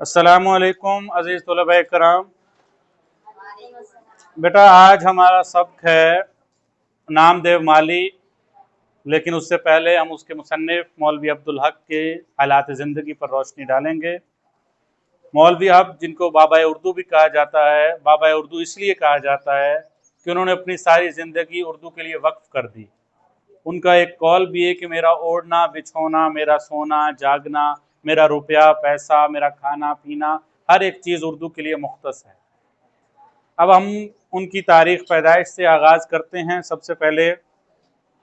अस्सलाम वालेकुम अजीज़ तलबा कराम। बेटा आज हमारा सबक है नामदेव माली, लेकिन उससे पहले हम उसके मुसन्निफ मौलवी अब्दुल हक के हालात ज़िंदगी पर रोशनी डालेंगे। मौलवी हक जिनको बाबा उर्दू भी कहा जाता है, बाबा उर्दू इसलिए कहा जाता है कि उन्होंने अपनी सारी ज़िंदगी उर्दू के लिए वक्फ कर दी। उनका एक कौल भी है कि मेरा ओढ़ना बिछोना, मेरा सोना जागना, मेरा रुपया पैसा, मेरा खाना पीना, हर एक चीज़ उर्दू के लिए मुख्तस है। अब हम उनकी तारीख़ पैदाइश से आगाज़ करते हैं। सबसे पहले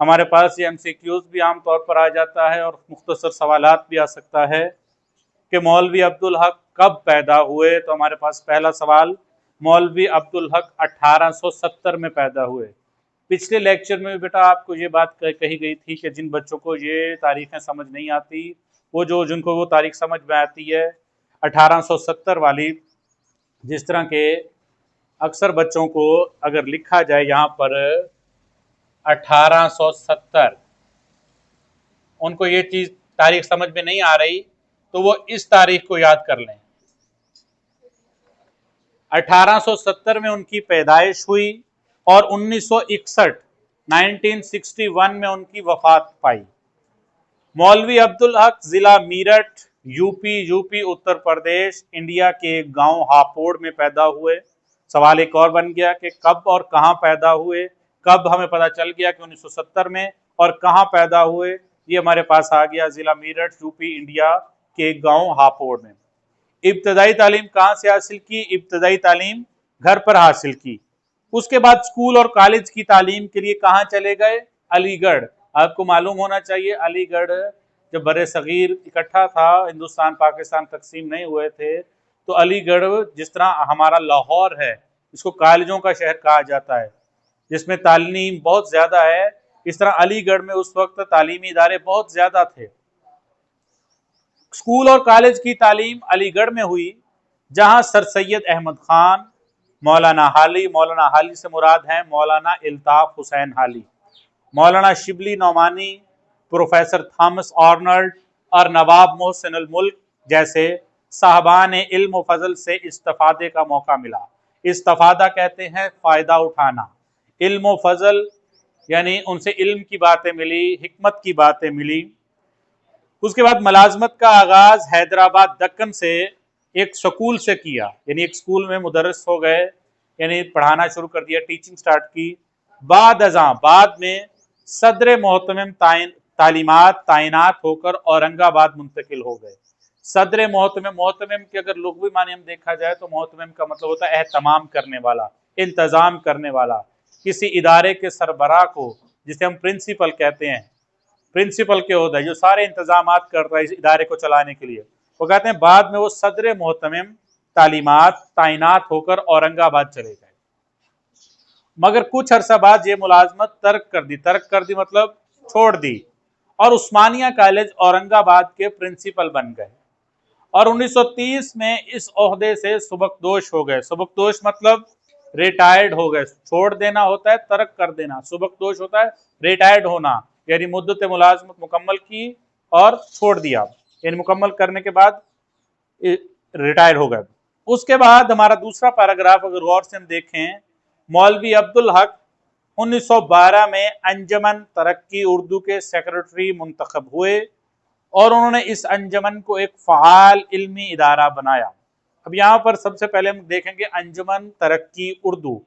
हमारे पास ये MCQs भी आम तौर पर आ जाता है और मुख्तसर सवालात भी आ सकता है कि मौलवी अब्दुल हक कब पैदा हुए। तो हमारे पास पहला सवाल, मौलवी अब्दुल हक 1870 में पैदा हुए। पिछले लेक्चर में बेटा आपको ये बात कही गई थी कि जिन बच्चों को ये तारीखें समझ नहीं आती, वो जिनको वो तारीख समझ में आती है 1870 वाली, जिस तरह के अक्सर बच्चों को अगर लिखा जाए यहाँ पर 1870, उनको ये चीज़ तारीख समझ में नहीं आ रही तो वो इस तारीख को याद कर लें। 1870 में उनकी पैदाइश हुई और 1961 में उनकी वफात पाई। मौलवी अब्दुल हक जिला मीरठ यूपी उत्तर प्रदेश इंडिया के एक गांव हापोड़ में पैदा हुए। सवाल एक और बन गया कि कब और कहां पैदा हुए। कब हमें पता चल गया कि 1970 में, और कहां पैदा हुए ये हमारे पास आ गया, जिला मीरठ यूपी इंडिया के एक गांव हापोड़ में। इब्तदाई तालीम कहाँ से हासिल की? इब्तदाई तालीम घर पर हासिल की। उसके बाद स्कूल और कॉलेज की तालीम के लिए कहाँ चले गए? अलीगढ़। आपको मालूम होना चाहिए अलीगढ़ जब बरे सगीर इकट्ठा था, हिंदुस्तान पाकिस्तान तकसीम नहीं हुए थे, तो अलीगढ़ जिस तरह हमारा लाहौर है, इसको कॉलेजों का शहर कहा जाता है, जिसमें तालीम बहुत ज़्यादा है, इस तरह अलीगढ़ में उस वक्त तालीमी इदारे बहुत ज़्यादा थे। स्कूल और कॉलेज की तालीम अलीगढ़ में हुई, जहां सर सैयद अहमद खान, मौलाना हाली से मुराद हैं मौलाना इल्ताफ हुसैन हाली, मौलाना Shibli Nomani, professor Thomas Arnold और नवाब मोहसिन अल मुल्क जैसे साहबान इल्म फजल से इस्तिफादे का मौका मिला। इस्तिफादा कहते हैं फ़ायदा उठाना, इल्म फजल यानी उनसे इल्म की बातें मिली, हिकमत की बातें मिली। उसके बाद मुलाजमत का आगाज हैदराबाद दक्कन से एक स्कूल से किया, यानी एक स्कूल में मुदर्रिस हो गए, यानी पढ़ाना शुरू कर दिया, टीचिंग स्टार्ट की। बाद में सदर मोहतमिम तालीमात तैनात होकर औरंगाबाद मुंतकिल हो गए। सदर मोहतमिम के अगर लुग़वी माने हम देखा जाए तो मोहतमिम का मतलब होता है एहतमाम करने वाला, इंतज़ाम करने वाला, किसी इदारे के सरबराह को, जिसे हम प्रिंसिपल कहते हैं, प्रिंसिपल के ओहदा जो सारे इंतजामात करता है इस इदारे को चलाने के लिए, वो कहते हैं बाद में वो सदर मोहतमिम तालीमात तैनात होकर औरंगाबाद चले गए। मगर कुछ अरसा बाद ये मुलाजमत तर्क कर दी मतलब छोड़ दी, और उस्मानिया कॉलेज औरंगाबाद के प्रिंसिपल बन गए और 1930 में इस ओहदे से सुबकदोश हो गए। सुबकदोश मतलब रिटायर्ड हो गए। छोड़ देना होता है तर्क कर देना, सुबकदोश होता है रिटायर्ड होना, यानी मुद्दत मुलाजमत मुकम्मल की और छोड़ दिया, यानी मुकम्मल करने के बाद रिटायर हो गए। उसके बाद हमारा दूसरा पैराग्राफ अगर गौर से हम देखें, मौलवी अब्दुल हक 1912 में अंजमन तरक्की उर्दू के सेक्रेटरी मुंतखब हुए और उन्होंने इस अंजमन को एक फ़आल इल्मी इदारा बनाया। अब यहाँ पर सबसे पहले हम देखेंगे अंजमन तरक्की उर्दू।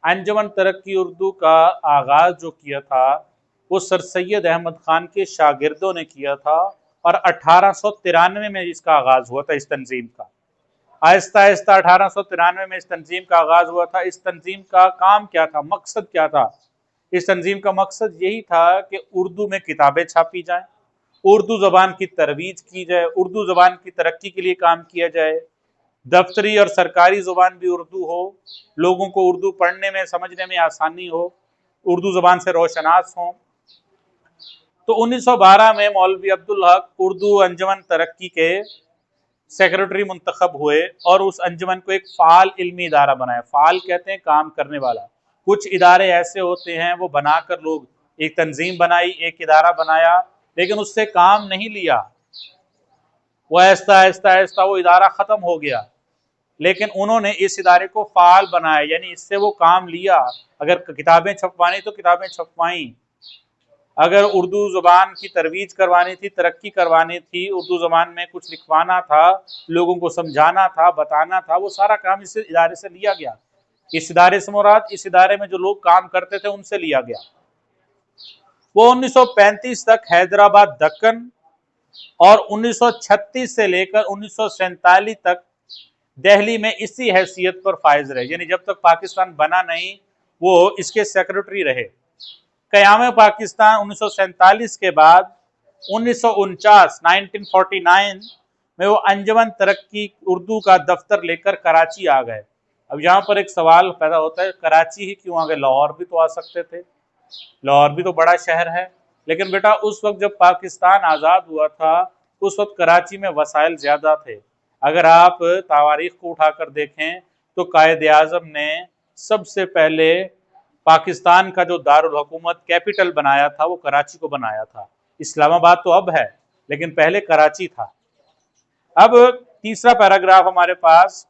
अंजमन तरक्की उर्दू का आगाज़ जो किया था वो सर सैयद अहमद खान के शागिर्दों ने किया था और 1893 में इसका आगाज़ हुआ था इस तंजीम का। आहिस्ता आहिस्ता 1893 में इस तंजीम का आगाज़ हुआ था। इस तंजीम का काम क्या था, मकसद क्या था? इस तंजीम का मकसद यही था कि उर्दू में किताबें छापी जाएं, उर्दू ज़बान की तरवीज की जाए, उर्दू ज़बान की तरक्की के लिए काम किया जाए, दफ्तरी और सरकारी ज़ुबान भी उर्दू हो, लोगों को उर्दू पढ़ने में समझने में आसानी हो, उर्दू ज़बान से रोशनास हों। तो 1912 में मौलवी अब्दुल हक उर्दू अंजमन तरक्की के सेक्रेटरी मुंतखब हुए और उस अंजमन को एक फ़ाल इल्मी इदारा बनाया। फ़ाल कहते हैं काम करने वाला। कुछ इदारे ऐसे होते हैं वो बनाकर लोग एक तंजीम बनाई, एक इदारा बनाया, लेकिन उससे काम नहीं लिया, وہ آہستہ آہستہ آہستہ وہ ادارہ ختم ہو گیا، لیکن انہوں نے اس ادارے کو فعال بنایا، یعنی اس سے وہ کام لیا۔ اگر کتابیں چھپوانی تو کتابیں چھپوائیں، اگر اردو زبان کی ترویج کروانی تھی، ترقی کروانی تھی، اردو زبان میں کچھ لکھوانا تھا، لوگوں کو سمجھانا تھا، بتانا تھا، وہ سارا کام اس ادارے سے لیا گیا۔ اس ادارے سے مراد اس ادارے میں جو لوگ کام کرتے تھے ان سے لیا گیا۔ وہ 1935 تک حیدرآباد دکن اور 1936 سے لے کر 1947 تک دہلی میں اسی حیثیت پر فائز رہے، یعنی جب تک پاکستان بنا نہیں وہ اس کے سیکرٹری رہے۔ قیام پاکستان 1947 کے بعد 1949 میں وہ انجمن ترقی اردو کا دفتر لے کر کراچی آ گئے۔ اب یہاں پر ایک سوال پیدا ہوتا ہے، کراچی ہی کیوں آ گئے؟ لاہور بھی تو آ سکتے تھے، لاہور بھی تو بڑا شہر ہے۔ لیکن بیٹا اس وقت جب پاکستان آزاد ہوا تھا اس وقت کراچی میں وسائل زیادہ تھے۔ اگر آپ تاریخ کو اٹھا کر دیکھیں تو قائد اعظم نے سب سے پہلے پاکستان کا جو دارالحکومت کیپٹل بنایا تھا وہ کراچی کو بنایا تھا۔ اسلام آباد تو اب ہے لیکن پہلے کراچی تھا۔ اب تیسرا پیراگراف ہمارے پاس،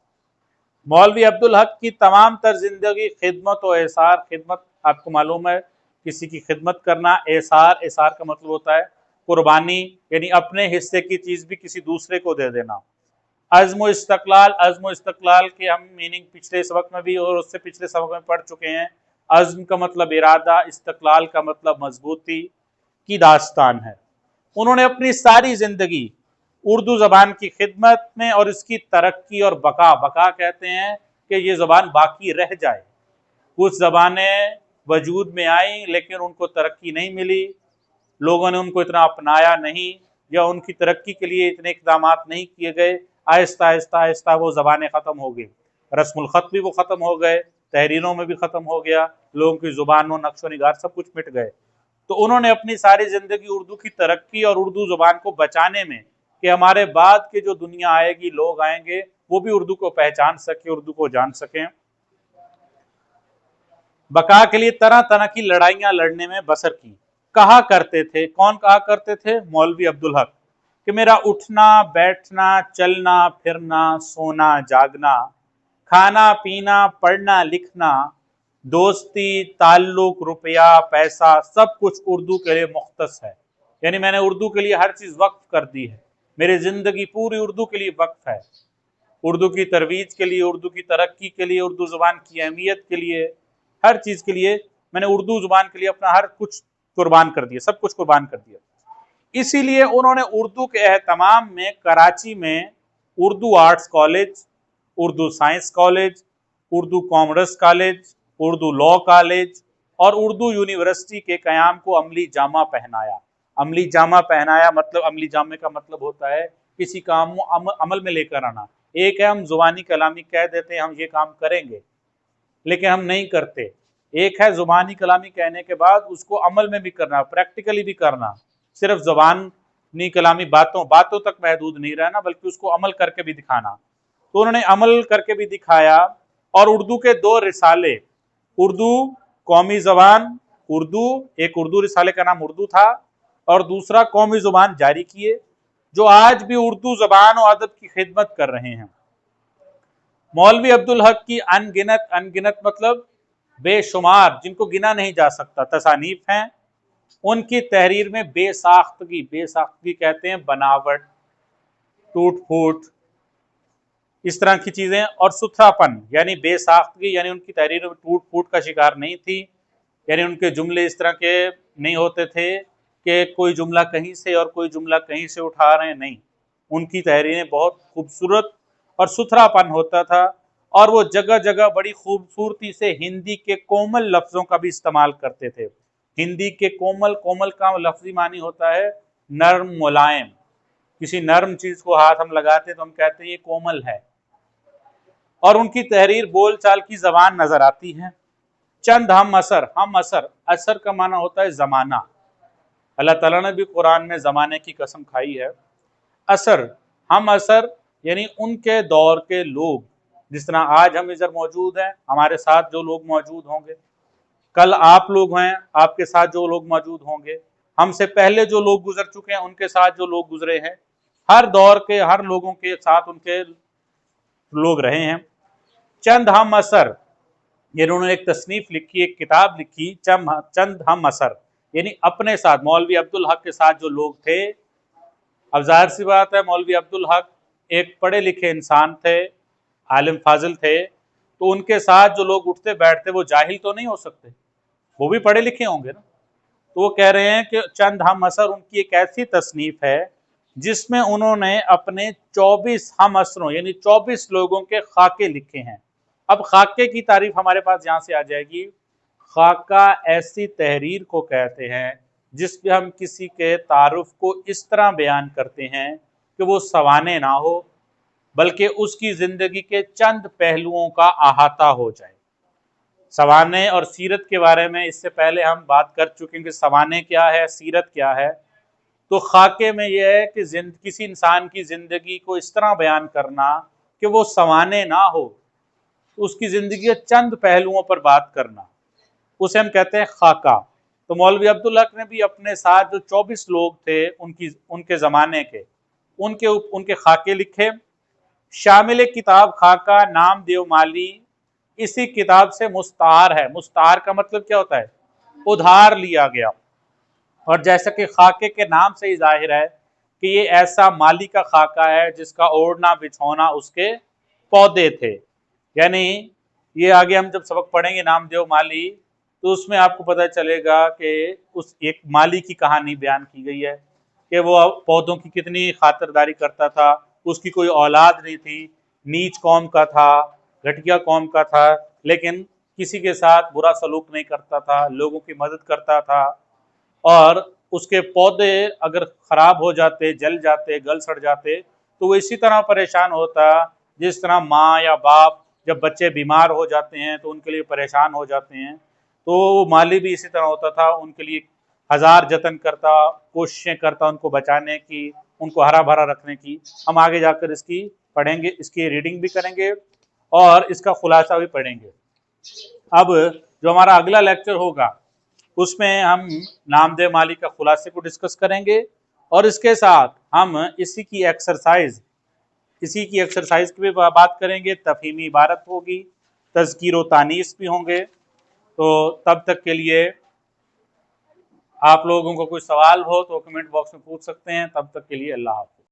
مولوی عبدالحق کی تمام تر زندگی خدمت و ایثار۔ خدمت آپ کو معلوم ہے، کسی کی خدمت کرنا۔ ایثار کا مطلب ہوتا ہے قربانی، یعنی اپنے حصے کی چیز بھی کسی دوسرے کو دے دینا۔ عزم و استقلال کے ہم میننگ پچھلے سبق میں بھی اور اس سے پچھلے سبق میں پڑھ چکے ہیں۔ عزم کا مطلب ارادہ، استقلال کا مطلب مضبوطی کی داستان ہے۔ انہوں نے اپنی ساری زندگی اردو زبان کی خدمت میں اور اس کی ترقی اور بقا کہتے ہیں کہ یہ زبان باقی رہ جائے۔ کچھ زبانیں وجود میں آئیں لیکن ان کو ترقی نہیں ملی، لوگوں نے ان کو اتنا اپنایا نہیں، یا ان کی ترقی کے لیے اتنے اقدامات نہیں کیے گئے۔ آہستہ آہستہ آہستہ وہ زبانیں ختم ہو گئی، رسم الخط بھی وہ ختم ہو گئے، تحریروں میں بھی ختم ہو گیا، لوگوں کی زبان و نقش و نگار سب کچھ مٹ گئے۔ تو انہوں نے اپنی ساری زندگی اردو کی ترقی اور اردو زبان کو بچانے میں، کہ ہمارے بعد کے جو دنیا آئے گی، لوگ آئیں گے، وہ بھی اردو کو پہچان سکیں، اردو کو جان سکیں۔ بقا کے لیے طرح طرح کی لڑائیاں لڑنے میں بسر کی۔ کہا کرتے تھے، کون کہا کرتے تھے؟ مولوی عبدالحق، کہ میرا اٹھنا بیٹھنا چلنا پھرنا سونا جاگنا کھانا پینا پڑھنا لکھنا دوستی تعلق روپیہ پیسہ سب کچھ اردو کے لیے مختص ہے، یعنی میں نے اردو کے لیے ہر چیز وقف کر دی ہے، میری زندگی پوری اردو کے لیے وقف ہے۔ اردو کی ترویج کے لیے، اردو کی ترقی کے لیے، اردو زبان کی اہمیت کے لیے، ہر چیز کے لیے میں نے اردو زبان کے لیے اپنا ہر کچھ قربان کر دیا، سب کچھ قربان کر دیا۔ اسی لیے انہوں نے اردو کے اہتمام میں کراچی میں Urdu arts college, Urdu science college, Urdu commerce college, Urdu law college اور اردو یونیورسٹی کے قیام کو عملی جامہ پہنایا۔ عملی جامہ پہنایا مطلب، عملی جامے کا مطلب ہوتا ہے کسی کام کو عمل میں لے کر آنا۔ ایک ہے ہم زبانی کلامی کہہ دیتے ہیں ہم یہ کام کریں گے لیکن ہم نہیں کرتے، ایک ہے زبانی کلامی کہنے کے بعد اس کو عمل میں بھی کرنا، پریکٹیکلی بھی کرنا، صرف زبانی کلامی باتوں تک محدود نہیں رہنا بلکہ اس کو عمل کر کے بھی دکھانا۔ تو انہوں نے عمل کر کے بھی دکھایا، اور اردو کے دو رسالے، اردو قومی زبان اردو، ایک اردو رسالے کا نام اردو تھا اور دوسرا قومی زبان جاری کیے، جو آج بھی اردو زبان و ادب کی خدمت کر رہے ہیں۔ مولوی عبدالحق کی انگنت مطلب بے شمار، جن کو گنا نہیں جا سکتا، تصانیف ہیں۔ ان کی تحریر میں بے ساختگی کہتے ہیں بناوٹ، ٹوٹ پھوٹ، اس طرح کی چیزیں، اور ستھرا پن یعنی بے ساختگی، یعنی ان کی تحریر میں ٹوٹ پھوٹ کا شکار نہیں تھی، یعنی ان کے جملے اس طرح کے نہیں ہوتے تھے کہ کوئی جملہ کہیں سے اور کوئی جملہ کہیں سے اٹھا رہے ہیں، نہیں، ان کی تحریریں بہت خوبصورت اور ستھرا پن ہوتا تھا، اور وہ جگہ جگہ بڑی خوبصورتی سے ہندی کے کومل لفظوں کا بھی استعمال کرتے تھے۔ ہندی کے کومل کا لفظی معنی ہوتا ہے نرم ملائم، کسی نرم چیز کو ہاتھ ہم لگاتے ہیں تو ہم کہتے ہیں یہ کومل ہے، اور ان کی تحریر بول چال کی زبان نظر آتی ہے۔ چند ہم اثر کا معنی ہوتا ہے زمانہ، اللہ تعالیٰ نے بھی قرآن میں زمانے کی قسم کھائی ہے۔ ہم اثر یعنی ان کے دور کے لوگ، جس طرح آج ہم ادھر موجود ہیں، ہمارے ساتھ جو لوگ موجود ہوں گے، کل آپ لوگ ہیں، آپ کے ساتھ جو لوگ موجود ہوں گے، ہم سے پہلے جو لوگ گزر چکے ہیں ان کے ساتھ جو لوگ گزرے ہیں، हर दौर के हर लोगों के साथ उनके लोग रहे हैं। चंद हम असर, ये उन्होंने एक तसनीफ लिखी, एक किताब लिखी, चंद हम असर, यानी अपने साथ मौलवी अब्दुल हक के साथ जो लोग थे। अब जाहिर सी बात है, मौलवी अब्दुल हक एक पढ़े लिखे इंसान थे, आलिम फाजिल थे, तो उनके साथ जो लोग उठते बैठते वो जाहिल तो नहीं हो सकते, वो भी पढ़े लिखे होंगे ना। तो वो कह रहे हैं कि चंद हम असर उनकी एक ऐसी तसनीफ है जिसमें उन्होंने अपने 24 हम असरों यानी 24 लोगों के खाके लिखे हैं। अब खाके की तारीफ हमारे पास यहाँ से आ जाएगी। खाका ऐसी तहरीर को कहते हैं जिसमें हम किसी के तारुफ को इस तरह बयान करते हैं कि वो सवाने ना हो, बल्कि उसकी जिंदगी के चंद पहलुओं का अहाता हो जाए। सवाने और सीरत के बारे में इससे पहले हम बात कर चुके हैं कि सवाने क्या है, सीरत क्या है। तो खाके में यह है कि किसी इंसान की जिंदगी को इस तरह बयान करना कि वो सवाने ना हो, उसकी जिंदगी के चंद पहलुओं पर बात करना, उसे हम कहते हैं खाका। तो मौलवी अब्दुल हक ने भी अपने साथ जो 24 लोग थे उनके ज़माने के उनके खाके लिखे। शामिल किताब खाका नाम देव माली इसी किताब से मुस्तार है। मुस्तार का मतलब क्या होता है? उधार लिया गया। और जैसा कि खाके के नाम से ही जाहिर है कि ये ऐसा माली का खाका है जिसका ओढ़ना बिछौना उसके पौधे थे। यानी ये आगे हम जब सबक पढ़ेंगे नामदेव माली, तो उसमें आपको पता चलेगा कि उस एक माली की कहानी बयान की गई है कि वो पौधों की कितनी खातिरदारी करता था, उसकी कोई औलाद नहीं थी, नीच कौम का था, घटिया कौम का था, लेकिन किसी के साथ बुरा सलूक नहीं करता था, लोगों की मदद करता था। और उसके पौधे अगर खराब हो जाते, जल जाते, गल सड़ जाते, तो वो इसी तरह परेशान होता जिस तरह माँ या बाप जब बच्चे बीमार हो जाते हैं तो उनके लिए परेशान हो जाते हैं। तो माली भी इसी तरह होता था, उनके लिए हजार जतन करता, कोशिशें करता उनको बचाने की, उनको हरा भरा रखने की। हम आगे जाकर इसकी पढ़ेंगे, इसकी रीडिंग भी करेंगे और इसका खुलासा भी पढ़ेंगे। अब जो हमारा अगला लेक्चर होगा उसमें हम नामदेव माली का खुलासे को डिस्कस करेंगे और इसके साथ हम इसी की एक्सरसाइज की भी बात करेंगे। तफहीमी इबारत होगी, तज़कीर व तानीस भी होंगे। तो तब तक के लिए आप लोगों को कोई सवाल हो तो कमेंट बॉक्स में पूछ सकते हैं। तब तक के लिए अल्लाह हाफ़िज़।